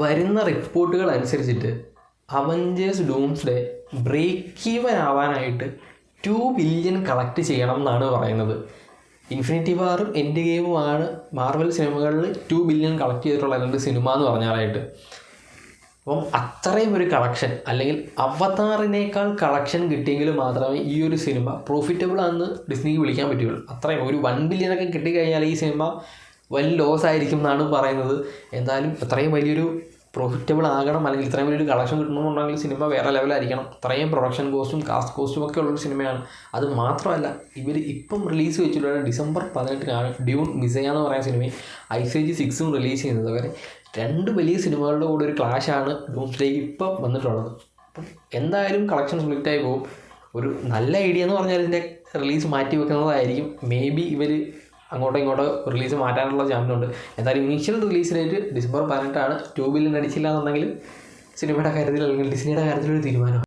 വരുന്ന റിപ്പോർട്ടുകൾ അനുസരിച്ചിട്ട് അവഞ്ചേഴ്സ് ഡൂംസ്ഡേ ബ്രേക്ക് ഈവൻ ആവാനായിട്ട് 2 ബില്യൺ കളക്ട് ചെയ്യണം എന്നാണ് പറയുന്നത്. ഇൻഫിനിറ്റി വാറും എൻഡ് ഗെയിമുമാണ് മാർവൽ സിനിമകളിൽ 2 ബില്യൺ കളക്ട് ചെയ്തിട്ടുള്ള 2 സിനിമ എന്ന് പറഞ്ഞാലായിട്ട്. അപ്പം അത്രയും ഒരു കളക്ഷൻ, അല്ലെങ്കിൽ അവതാറിനേക്കാൾ കളക്ഷൻ കിട്ടിയെങ്കിൽ മാത്രമേ ഈ ഒരു സിനിമ പ്രോഫിറ്റബിൾ ആണെന്ന് ഡിസ്നിക്ക് വിളിക്കാൻ പറ്റുള്ളൂ. അത്രയും ഒരു 1 ബില്യണൊക്കെ കിട്ടിക്കഴിഞ്ഞാൽ ഈ സിനിമ വലിയ ലോസ് ആയിരിക്കും എന്നാണ് പറയുന്നത്. എന്തായാലും അത്രയും വലിയൊരു പ്രോഫിറ്റബിൾ ആകണം, അല്ലെങ്കിൽ ഇത്രയും വലിയൊരു കളക്ഷൻ കിട്ടണമെന്നുണ്ടെങ്കിൽ സിനിമ വേറെ ലെവലായിരിക്കണം. അത്രയും പ്രൊഡക്ഷൻ കോസ്റ്റും കാസ്റ്റ് കോസ്റ്റും ഒക്കെ ഉള്ളൊരു സിനിമയാണ്. അത് മാത്രമല്ല, ഇവർ ഇപ്പം റിലീസ് വെച്ചിട്ടുള്ള ഡിസംബർ 18-നാണ് ഡ്യൂൺ മിസൈയ എന്ന് പറയുന്ന സിനിമയും ഐസ് ഏജ് 6ഉം റിലീസ് ചെയ്യുന്നത്. വരെ 2 വലിയ സിനിമകളുടെ കൂടെ ഒരു ക്ലാഷാണ് ഡൂംസ്ഡേക്ക് ഇപ്പം വന്നിട്ടുള്ളത്. അപ്പം എന്തായാലും കളക്ഷൻ സ്പ്ലിറ്റായി പോകും. ഒരു നല്ല ഐഡിയ എന്ന് പറഞ്ഞാൽ ഇതിൻ്റെ റിലീസ് മാറ്റി വെക്കുന്നതായിരിക്കും. മേ ബി ഇവർ അങ്ങോട്ടോ ഇങ്ങോട്ടോ റിലീസ് മാറ്റാനുള്ള ചാൻസുണ്ട്. എന്തായാലും ഇനീഷ്യൽ റിലീസ് ഡേറ്റ് ഡിസംബർ 18-ആണ്. 2 ബില്യൺ അടിച്ചില്ല എന്നുണ്ടെങ്കിൽ സിനിമയുടെ കാര്യത്തിൽ അല്ലെങ്കിൽ ഡിസ്നിയുടെ കാര്യത്തിലൊരു തീരുമാനം.